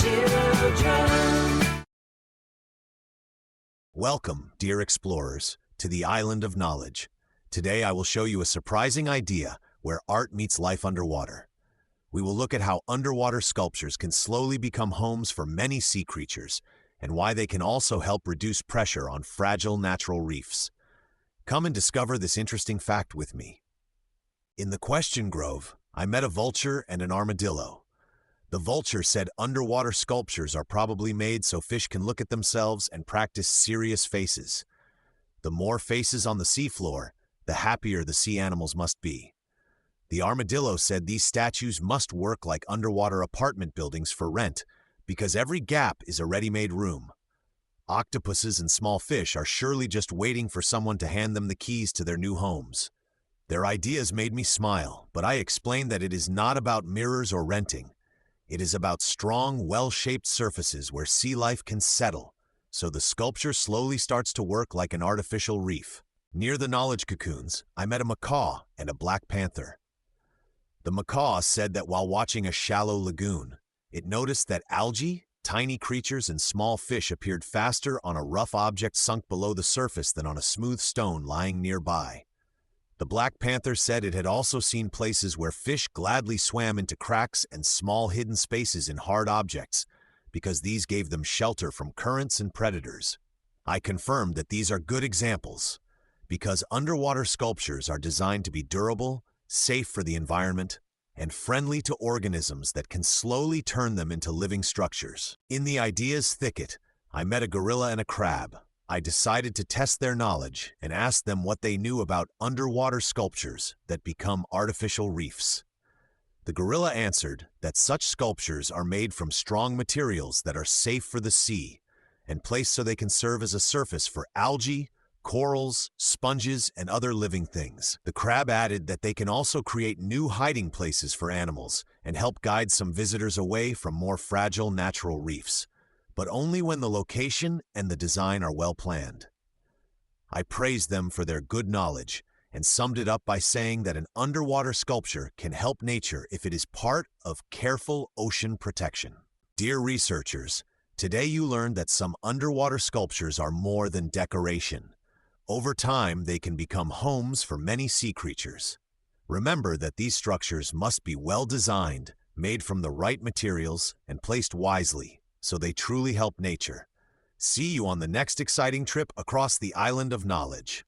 children. Welcome, dear explorers, to the Island of Knowledge. Today I will show you a surprising idea where art meets life underwater. We will look at how underwater sculptures can slowly become homes for many sea creatures, and why they can also help reduce pressure on fragile natural reefs. Come and discover this interesting fact with me. In the Question Grove, I met a vulture and an armadillo. The vulture said underwater sculptures are probably made so fish can look at themselves and practice serious faces. The more faces on the seafloor, the happier the sea animals must be. The armadillo said these statues must work like underwater apartment buildings for rent, because every gap is a ready-made room. Octopuses and small fish are surely just waiting for someone to hand them the keys to their new homes. Their ideas made me smile, but I explained that it is not about mirrors or renting. It is about strong, well-shaped surfaces where sea life can settle, so the sculpture slowly starts to work like an artificial reef. Near the knowledge cocoons, I met a macaw and a black panther. The macaw said that while watching a shallow lagoon, it noticed that algae, tiny creatures, and small fish appeared faster on a rough object sunk below the surface than on a smooth stone lying nearby. The black panther said it had also seen places where fish gladly swam into cracks and small hidden spaces in hard objects, because these gave them shelter from currents and predators. I confirmed that these are good examples, because underwater sculptures are designed to be durable, safe for the environment, and friendly to organisms that can slowly turn them into living structures. In the ideas thicket, I met a gorilla and a crab. I decided to test their knowledge and asked them what they knew about underwater sculptures that become artificial reefs. The gorilla answered that such sculptures are made from strong materials that are safe for the sea and placed so they can serve as a surface for algae, corals, sponges, and other living things. The crab added that they can also create new hiding places for animals and help guide some visitors away from more fragile natural reefs, but only when the location and the design are well planned. I praised them for their good knowledge and summed it up by saying that an underwater sculpture can help nature if it is part of careful ocean protection. Dear researchers, today you learned that some underwater sculptures are more than decoration. Over time, they can become homes for many sea creatures. Remember that these structures must be well designed, made from the right materials, and placed wisely, so they truly help nature. See you on the next exciting trip across the Island of Knowledge.